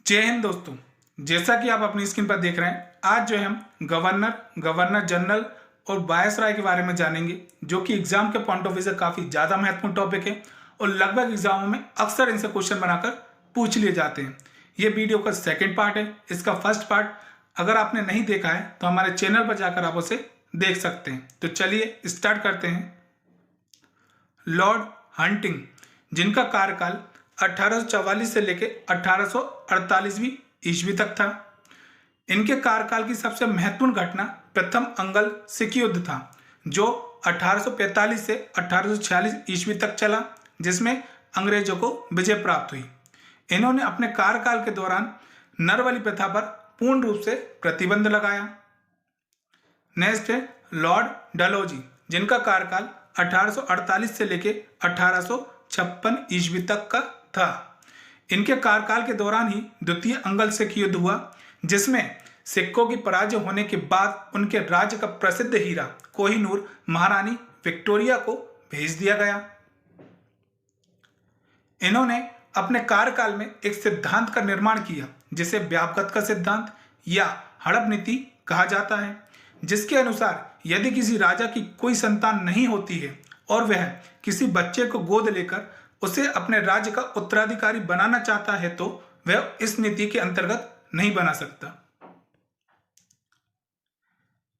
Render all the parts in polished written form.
जय हिंद दोस्तों। जैसा कि आप अपनी स्क्रीन पर देख रहे हैं, आज जो है हम गवर्नर जनरल और वायसराय के बारे में जानेंगे, जो कि एग्जाम के पॉइंट ऑफ व्यू से काफी ज्यादा महत्वपूर्ण टॉपिक है और लगभग एग्जामों में अक्सर इनसे क्वेश्चन बनाकर पूछ लिए जाते हैं। ये वीडियो का सेकेंड पार्ट है। इसका फर्स्ट पार्ट अगर आपने नहीं देखा है तो हमारे चैनल पर जाकर आप उसे देख सकते हैं। तो चलिए स्टार्ट करते हैं। लॉर्ड हंटिंग, जिनका कार्यकाल 1844 से लेकर 1848वीं ईस्वी तक था। इनके कार्यकाल की सबसे महत्वपूर्ण घटना प्रथम अंगल सिख युद्ध था, जो 1845 से 1846 ईस्वी तक चला, जिसमें अंग्रेजों को विजय प्राप्त हुई। इन्होंने अपने कार्यकाल के दौरान नरबलि प्रथा पर पूर्ण रूप से प्रतिबंध लगाया। नेक्स्ट है लॉर्ड डलहौजी, जिनका कार्यकाल 1848 से लेकर 1856 ईस्वी तक का था। इनके कार्यकाल के दौरान ही द्वितीय अंगल सिख युद्ध हुआ, जिसमें सिखों की पराजय होने के बाद उनके राज्य का प्रसिद्ध हीरा कोहिनूर महारानी विक्टोरिया को भेज दिया गया। इन्होंने अपने कार्यकाल में एक सिद्धांत का निर्माण किया, जिसे व्यापकता का सिद्धांत या हड़प नीति कहा जाता है, जिसके अनुसार यदि किसी राजा की कोई संतान नहीं होती है और वह किसी बच्चे को गोद लेकर उसे अपने राज्य का उत्तराधिकारी बनाना चाहता है, तो वह इस नीति के अंतर्गत नहीं बना सकता।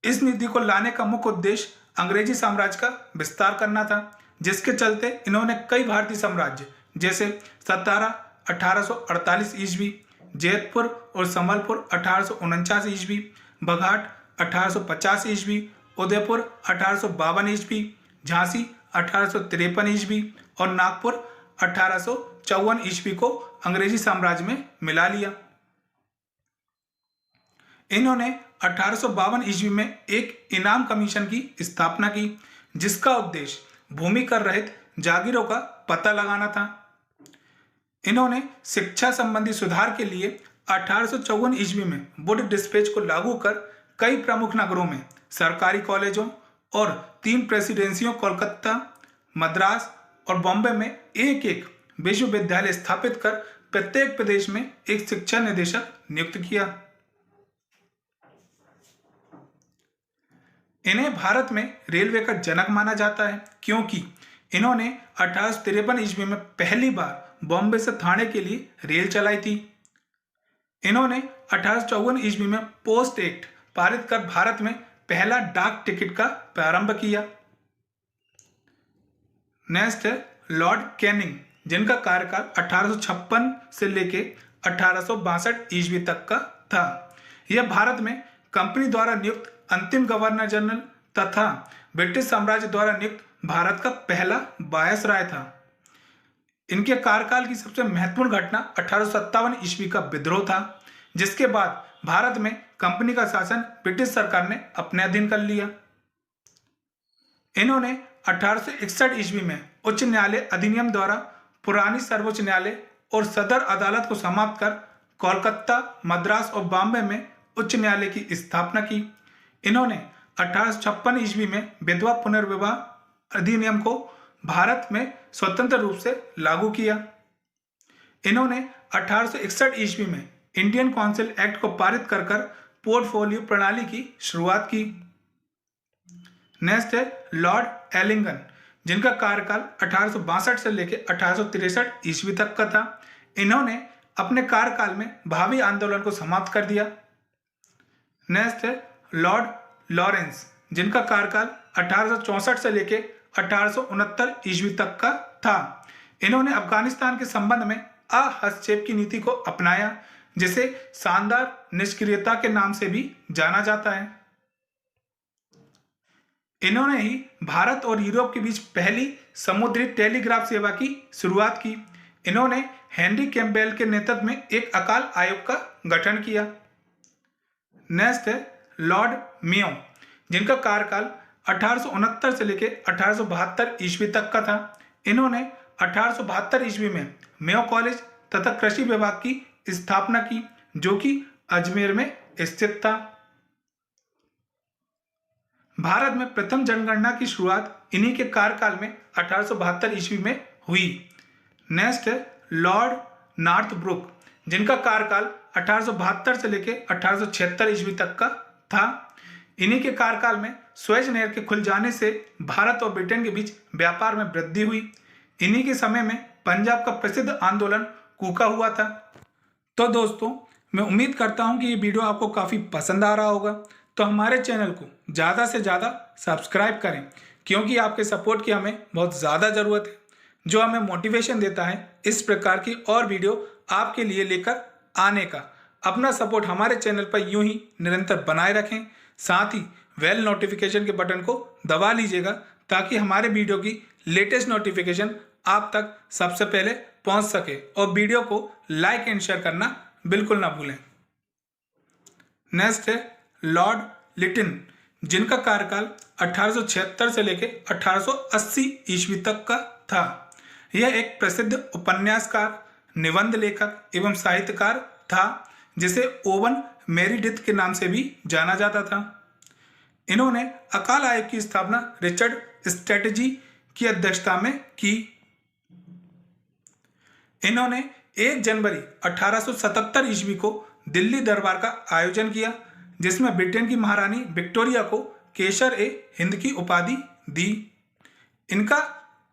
इस नीति को लाने का मुख्य उद्देश्य अंग्रेजी साम्राज्य का विस्तार करना था, जिसके चलते इन्होंने कई भारतीय साम्राज्य जैसे सतारा 1848 ईस्वी, जैतपुर और संबलपुर 1849 ईस्वी, बघाट 1850 ईस्वी, उदयपुर 1852 ईस्वी, झांसी 1853 ईस्वी और नागपुर 1854 ईस्वी को अंग्रेजी साम्राज्य में मिला लिया। इन्होंने 1852 ईस्वी में एक इनाम कमीशन की स्थापना की, जिसका उद्देश्य भूमि कर रहित जागीरों का पता लगाना था। इन्होंने शिक्षा संबंधी सुधार के लिए 1854 ईस्वी में वुड डिस्पैच को लागू कर कई प्रमुख नगरों में सरकारी कॉलेजों और 3 प्रेसिडेंसियों कोलकाता, मद्रास और बॉम्बे में एक एक विश्वविद्यालय स्थापित कर प्रत्येक प्रदेश में एक शिक्षा निदेशक नियुक्त किया। इन्हें भारत में रेलवे का जनक माना जाता है, क्योंकि इन्होंने 1853 ईस्वी में पहली बार बॉम्बे से थाने के लिए रेल चलाई थी। इन्होंने 1854 ईस्वी में पोस्ट एक्ट पारित कर भारत में पहला डाक टिकट का प्रारंभ किया। नेक्स्ट है लॉर्ड कैनिंग, जिनका कार्यकाल 1856 से लेकर 1862 ईस्वी तक का था। यह भारत में कंपनी द्वारा नियुक्त अंतिम गवर्नर जनरल तथा ब्रिटिश साम्राज्य द्वारा नियुक्त भारत का पहला वायसराय था। इनके कार्यकाल की सबसे महत्वपूर्ण घटना 1857 ईस्वी का विद्रोह था, जिसके बाद भारत में कंपनी का शासन ब्रिटिश सरकार ने अपने अधीन कर लिया। इन्होंने 1861 ईस्वी में उच्च न्यायालय अधिनियम द्वारा पुरानी सर्वोच्च न्यायालय और सदर अदालत को समाप्त कर कोलकाता, मद्रास और बॉम्बे में उच्च न्यायालय की स्थापना की। इन्होंने 1856 ईस्वी में विधवा पुनर्विवाह अधिनियम को भारत में स्वतंत्र रूप से लागू किया। इन्होंने 1861 ईस्वी में इंडियन काउंसिल एक्ट को पारित कर पोर्टफोलियो प्रणाली की शुरुआत की। नेक्स्ट है लॉर्ड एलिंगन, जिनका कार्यकाल 1862 से लेकर 1863 ईस्वी तक का था। इन्होंने अपने कार्यकाल में भावी आंदोलन को समाप्त कर दिया। नेक्स्ट है लॉर्ड लॉरेंस, जिनका कार्यकाल 1864 से लेकर 1869 ईस्वी तक का था। इन्होंने अफगानिस्तान के संबंध में हस्तक्षेप की नीति को अपनाया, जिसे शानदार निष्क्रियता के नाम से भी जाना जाता है। इन्होंने ही भारत और यूरोप के बीच पहली समुद्री टेलीग्राफ सेवा की शुरुआत की। इन्होंने हेनरी कैम्पबेल के नेतृत्व में एक अकाल आयोग का गठन किया। नेक्स्ट है लॉर्ड मेयो, जिनका कार्यकाल 1869 से लेकर 1872 ईस्वी तक का था। इन्होंने 1872 ईस्वी में मेयो कॉलेज तथा कृषि विभाग की स्थापना की, जो कि अजमेर में स्थित था। भारत में प्रथम जनगणना की शुरुआत इन्हीं के कार्यकाल में 1872 ईस्वी में हुई। नेक्स्ट है लॉर्ड नॉर्थब्रुक, जिनका कार्यकाल 1872 से लेकर 1876 ईस्वी तक का था। इन्हीं के कार्यकाल में सुएज नहर के खुल जाने से भारत और ब्रिटेन के बीच व्यापार में वृद्धि हुई। इन्हीं के समय में पंजाब का प्रसिद्ध आंदोलन कूका हुआ था। तो दोस्तों, मैं उम्मीद करता हूं कि ये वीडियो आपको काफ़ी पसंद आ रहा होगा। तो हमारे चैनल को ज़्यादा से ज़्यादा सब्सक्राइब करें, क्योंकि आपके सपोर्ट की हमें बहुत ज़्यादा ज़रूरत है, जो हमें मोटिवेशन देता है इस प्रकार की और वीडियो आपके लिए लेकर आने का। अपना सपोर्ट हमारे चैनल पर यूं ही निरंतर बनाए रखें। साथ ही बेल नोटिफिकेशन के बटन को दबा लीजिएगा, ताकि हमारे वीडियो की लेटेस्ट नोटिफिकेशन आप तक सबसे पहले पहुंच सके। और वीडियो को लाइक एंड शेयर करना बिल्कुल ना भूलें। नेक्स्ट है लॉर्ड लिटिन, जिनका कार्यकाल 1876 से लेकर 1880 ईस्वी तक का था। यह एक प्रसिद्ध उपन्यासकार, निबंध लेखक एवं साहित्यकार था, जिसे ओवन मेरिडिथ के नाम से भी जाना जाता था। इन्होंने अकाल आयोग की स्थापना रिचर्ड स्ट्रेटजी की अध्यक्षता में की। इन्होंने 1 जनवरी 1877 ईस्वी को दिल्ली दरबार का आयोजन किया, जिसमें ब्रिटेन की महारानी विक्टोरिया को केसर ए हिंद की उपाधि दी। इनका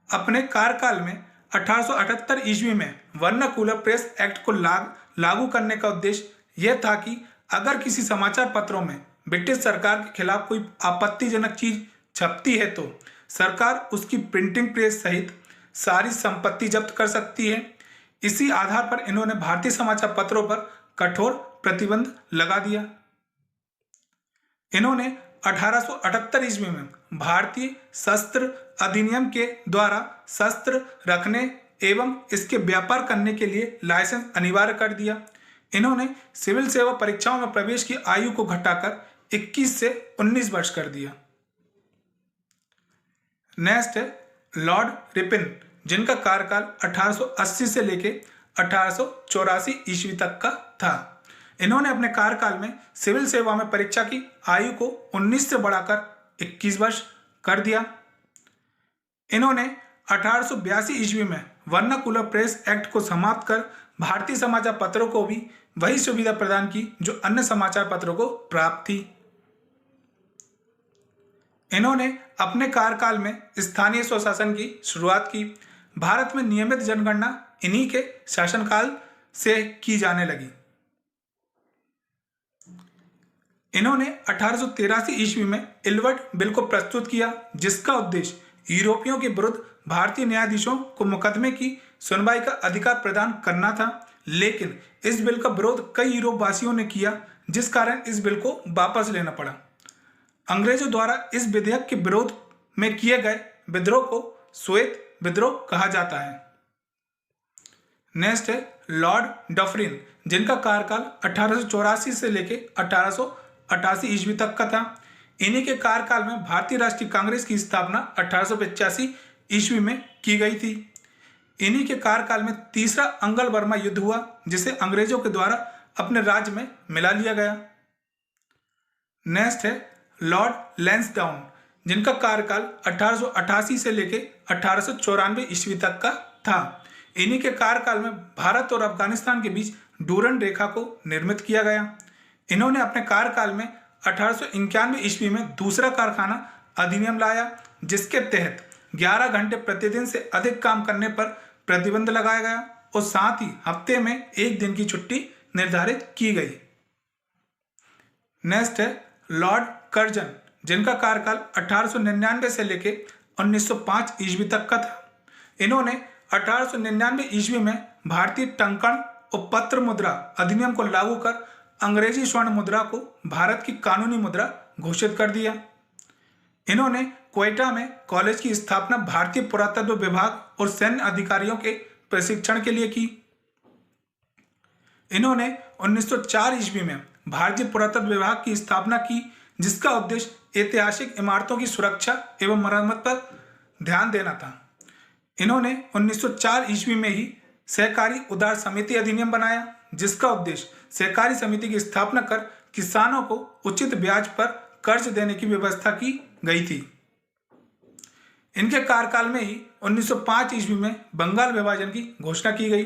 अपने कार्यकाल में 1878 ईस्वी में वर्नाकुलर प्रेस एक्ट को लागू करने का उद्देश्य यह था कि अगर किसी समाचार पत्रों में ब्रिटिश सरकार के खिलाफ कोई आपत्तिजनक चीज छपती है तो सरकार उसकी प्रिंटिंग प्रेस सहित सारी संपत्ति जब्त कर सकती है। इसी आधार पर इन्होंने भारतीय समाचार पत्रों पर कठोर प्रतिबंध लगा दिया। इन्होंने 1878 ईस्वी में भारतीय शस्त्र अधिनियम के द्वारा शस्त्र रखने एवं इसके व्यापार करने के लिए लाइसेंस अनिवार्य कर दिया। इन्होंने सिविल सेवा परीक्षाओं में प्रवेश की आयु को घटाकर 21 से 19 वर्ष कर दिया। नेक्स्ट है लॉर्ड रिपन, जिनका कार्यकाल 1880 से लेकर 1884 ईस्वी तक का था। इन्होंने अपने कार्यकाल में सिविल सेवा में परीक्षा की आयु को 19 से बढ़ाकर 21 वर्ष कर दिया। इन्होंने 1882 ईस्वी में वर्नाकुलर प्रेस एक्ट को समाप्त कर भारतीय समाचार पत्रों को भी वही सुविधा प्रदान की जो अन्य समाचार पत्रों को प्राप्त थी। इन्होंने अपने कार्यकाल में स्थानीय स्वशासन की शुरुआत की। भारत में नियमित जनगणना इन्हीं के शासनकाल से की जाने लगी। इन्होंने 1883 ईस्वी में इल्वर्ट बिल को प्रस्तुत किया, जिसका उद्देश्य यूरोपियों के विरुद्ध भारतीय न्यायाधीशों को मुकदमे की सुनवाई का अधिकार प्रदान करना था। लेकिन इस बिल का विरोध कई यूरोप वासियों ने किया, जिस कारण इस बिल को वापस लेना पड़ा। अंग्रेजों द्वारा इस विधेयक के विरोध में किए गए विद्रोह को श्वेत विद्रोह कहा जाता है। नेक्स्ट है लॉर्ड डफरिन, जिनका कार्यकाल 1884 से लेकर 1888 ईस्वी तक का था। इन्हीं के कार्यकाल में भारतीय राष्ट्रीय कांग्रेस की स्थापना 1885 ईस्वी में की गई थी। इन्हीं के कार्यकाल में तीसरा अंगल बर्मा युद्ध हुआ, जिसे अंग्रेजों के द्वारा अपने राज्य में मिला लिया गया। नेक्स्ट है लॉर्ड लैंसडाउन, जिनका कार्यकाल 1888 से लेकर 1894 ईस्वी तक का था। इन्हीं के कार्यकाल में भारत और अफगानिस्तान के बीच डूरन रेखा को निर्मित किया गया। इन्होंने अपने कार्यकाल में 1891 ईस्वी में दूसरा कारखाना अधिनियम लाया, जिसके तहत 11 घंटे प्रतिदिन से अधिक काम करने पर प्रतिबंध लगाया गया और साथ ही हफ्ते में 1 दिन की छुट्टी निर्धारित की गई। नेक्स्ट है लॉर्ड कर्जन, जिनका कार्यकाल 1899 से लेकर 1905 ईस्वी तक का था। इन्होंने 1899 ईस्वी में भारतीय टंकण और पत्र मुद्रा अधिनियम को लागू कर अंग्रेजी स्वर्ण मुद्रा को भारत की कानूनी मुद्रा घोषित कर दिया। इन्होंने क्वेटा में कॉलेज की स्थापना भारतीय पुरातत्व विभाग और सैन्य अधिकारियों के प्रशिक्षण के लिए की। इन्होंने 1904 ईस्वी में भारतीय पुरातत्व विभाग की स्थापना की, जिसका उद्देश्य ऐतिहासिक इमारतों की सुरक्षा एवं मरम्मत पर ध्यान देना था। इन्होंने 1904 ईस्वी में ही सहकारी उधार समिति अधिनियम बनाया, जिसका उद्देश्य सहकारी समिति की स्थापना कर किसानों को उचित ब्याज पर कर्ज देने की व्यवस्था की गई थी। इनके कार्यकाल में ही 1905 ईस्वी में बंगाल विभाजन की घोषणा की गई।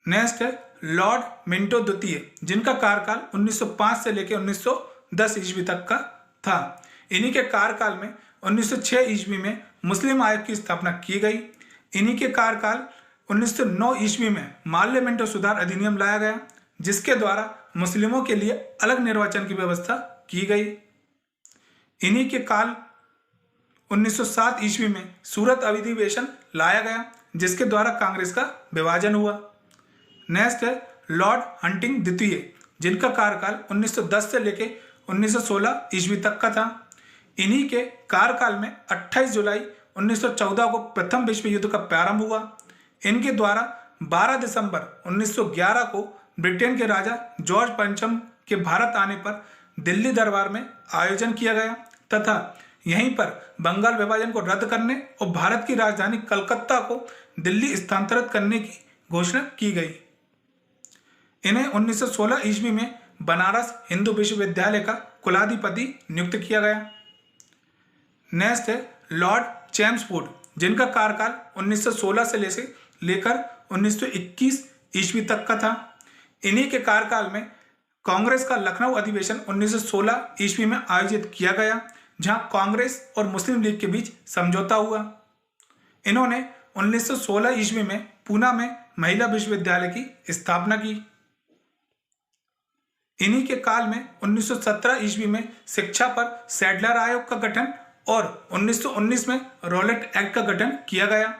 नेक्स्ट है लॉर्ड मिंटो द्वितीय, जिनका कार्यकाल 1905 से लेकर 1910 ईस्वी तक का था। इन्हीं के कार्यकाल में 1906 ईस्वी में मुस्लिम आयोग की स्थापना की गई। इन्हीं के कार्यकाल 1909 ईस्वी में माल्य मिंटो सुधार अधिनियम लाया गया, जिसके द्वारा मुस्लिमों के लिए अलग निर्वाचन की व्यवस्था की गई। इन्हीं के काल 1907 ईस्वी में सूरत अधिवेशन लाया गया, जिसके द्वारा कांग्रेस का विभाजन हुआ। नेक्स्ट है लॉर्ड हंटिंग द्वितीय, जिनका कार्यकाल 1910 से लेकर 1916 ईस्वी तक का था। इन्हीं के कार्यकाल में 28 जुलाई 1914 को प्रथम विश्व युद्ध का प्रारंभ हुआ। इनके द्वारा 12 दिसंबर 1911 को ब्रिटेन के राजा जॉर्ज पंचम के भारत आने पर दिल्ली दरबार में आयोजन किया गया तथा यहीं पर बंगाल विभाजन को रद्द करने और भारत की राजधानी कलकत्ता को दिल्ली स्थानांतरित करने की घोषणा की गई। इन्हें 1916 ईस्वी में बनारस हिंदू विश्वविद्यालय का कुलाधिपति नियुक्त किया गया। नेक्स्ट है लॉर्ड चैम्सफोर्ड, जिनका कार्यकाल 1916 से लेकर 1921 ईस्वी तक का था। इन्हीं के कार्यकाल में कांग्रेस का लखनऊ अधिवेशन 1916 ईस्वी में आयोजित किया गया, जहां कांग्रेस और मुस्लिम लीग के बीच समझौता हुआ। इन्होंने 1916 ईस्वी में पूना में महिला विश्वविद्यालय की स्थापना की। इन्हीं के काल में 1917 ईस्वी में शिक्षा पर सैडलर आयोग का गठन और 1919 में रॉलेट एक्ट का गठन किया गया।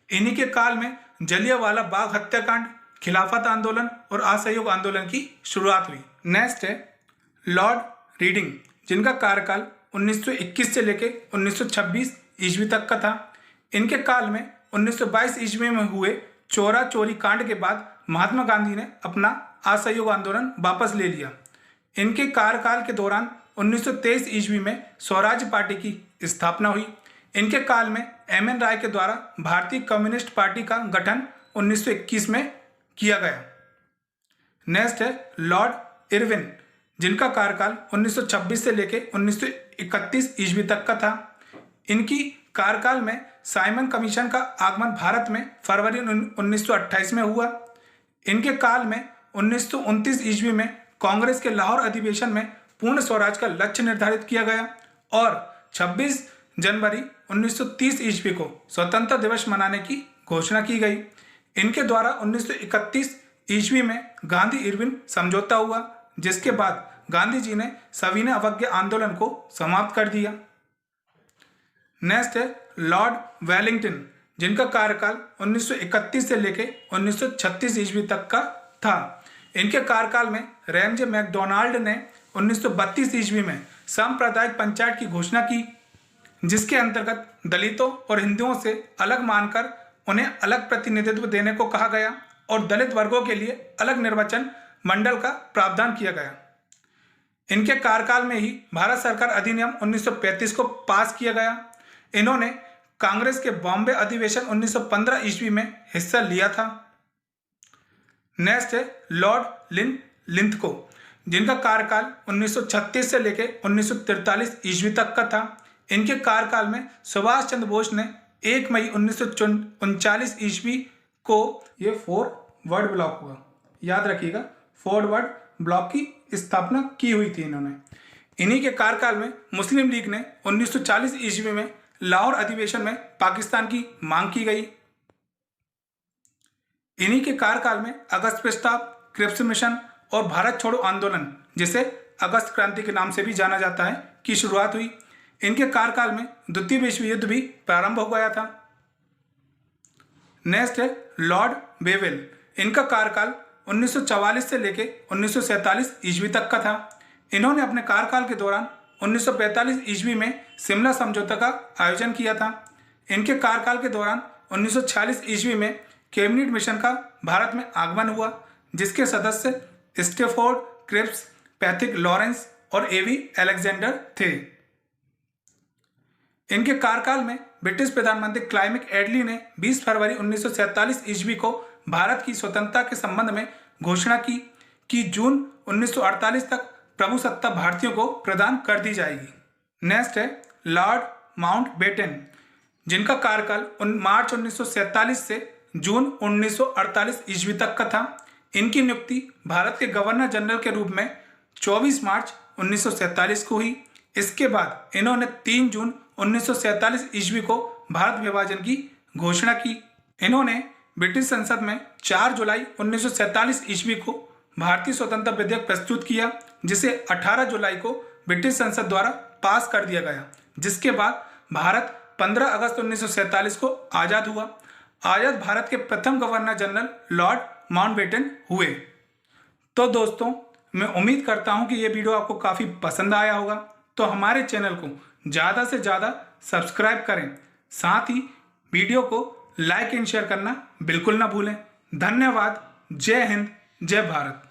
इन्हीं के काल में जलियांवाला बाग हत्याकांड, खिलाफत आंदोलन और असहयोग आंदोलन की शुरुआत हुई। नेक्स्ट है लॉर्ड रीडिंग, जिनका कार्यकाल 1921 से लेकर 1926 ईस्वी तक का था। इनके काल में 1922 ईस्वी में हुए चोरा चोरी कांड के बाद महात्मा गांधी ने अपना असहयोग आंदोलन वापस ले लिया। इनके कार्यकाल के दौरान 1923 ईस्वी में स्वराज पार्टी की स्थापना हुई। इनके काल में एम.एन. राय के द्वारा भारतीय कम्युनिस्ट पार्टी का गठन 1921 में किया गया। नेक्स्ट है लॉर्ड इरविन, जिनका कार्यकाल 1926 से लेकर 1931 ईस्वी तक का था। इनकी कार्यकाल में साइमन कमीशन का आगमन भारत में फरवरी 1928 में हुआ। इनके काल में 1929 ईस्वी में कांग्रेस के लाहौर अधिवेशन में पूर्ण स्वराज का लक्ष्य निर्धारित किया गया और 26 जनवरी 1930 ईस्वी को स्वतंत्रता दिवस मनाने की घोषणा की गई। इनके द्वारा 1931 ईस्वी में गांधी इरविन समझौता हुआ, जिसके बाद गांधी जी ने सविनय अवज्ञा आंदोलन को समाप्त कर दिया। नेक्स्ट है लॉर्ड वेलिंगटन, जिनका कार्यकाल 1931 से लेकर 1936 ईस्वी तक का था। इनके कार्यकाल में रैमजे मैकडोनाल्ड ने 1932 ईस्वी में सांप्रदायिक पंचायत की घोषणा की, जिसके अंतर्गत दलितों और हिंदुओं से अलग मानकर उन्हें अलग प्रतिनिधित्व देने को कहा गया और दलित वर्गों के लिए अलग निर्वाचन मंडल का प्रावधान किया गया। इनके कार्यकाल में ही भारत सरकार अधिनियम 1935 को पास किया गया। इन्होंने कांग्रेस के बॉम्बे अधिवेशन 1915 ईस्वी में हिस्सा लिया था। नेक्स्ट है लॉर्ड लिंथगो, जिनका कार्यकाल 1936 से लेकर 1943 ईस्वी तक का था। इनके कार्यकाल में सुभाष चंद्र बोस ने 1 मई 1939 ईस्वी को ये फॉरवर्ड ब्लॉक हुआ, याद रखिएगा, फॉरवर्ड ब्लॉक की स्थापना की हुई थी इन्होंने। इन्हीं के कार्यकाल में मुस्लिम लीग ने 1940 ईस्वी में लाहौर अधिवेशन में पाकिस्तान की मांग की गई। इन्हीं के कार्यकाल में अगस्त प्रस्ताव, क्रिप्स मिशन और भारत छोड़ो आंदोलन, जिसे अगस्त क्रांति के नाम से भी जाना जाता है, की शुरुआत हुई। इनके कार्यकाल में द्वितीय विश्व युद्ध भी प्रारंभ हो गया था। नेक्स्ट है लॉर्ड बेवेल, इनका कार्यकाल 1944 से लेकर 1947 ईस्वी तक का था। इन्होंने अपने कार्यकाल के दौरान 1945 ईस्वी में शिमला समझौता का आयोजन किया था। इनके कार्यकाल के दौरान 1946 ईस्वी में कैबिनेट मिशन का भारत में आगमन हुआ, जिसके सदस्य स्टेफोर्ड क्रिप्स, पैथिक लॉरेंस और एवी अलेक्जेंडर थे। इनके कार्यकाल में ब्रिटिश प्रधानमंत्री क्लाइमेट एडली ने 20 फरवरी 1947 ईस्वी को भारत की स्वतंत्रता के संबंध में घोषणा की कि जून 1948 तक प्रभुसत्ता भारतीयों को प्रदान कर दी जाएगी। नेक्स्ट है लॉर्ड माउंटबेटन, जिनका कार्यकाल मार्च 1947 से जून 1948 ईस्वी तक का था। इनकी नियुक्ति भारत के गवर्नर जनरल के रूप में 24 मार्च 1947 को हुई। इसके बाद इन्होंने 3 जून 1947 ईस्वी को भारत विभाजन की घोषणा की। इन्होंने ब्रिटिश संसद में 4 जुलाई 1947 ईस्वी को भारतीय स्वतंत्रता विधेयक प्रस्तुत किया, जिसे 18 जुलाई को ब्रिटिश संसद द्वारा पास कर दिया गया, जिसके बाद भारत 15 अगस्त 1947 को आज़ाद हुआ। आज़ाद भारत के प्रथम गवर्नर जनरल लॉर्ड माउंटबेटन हुए। तो दोस्तों, मैं उम्मीद करता हूं कि ये वीडियो आपको काफ़ी पसंद आया होगा। तो हमारे चैनल को ज़्यादा से ज़्यादा सब्सक्राइब करें, साथ ही वीडियो को लाइक एंड शेयर करना बिल्कुल ना भूलें। धन्यवाद। जय हिंद, जय भारत।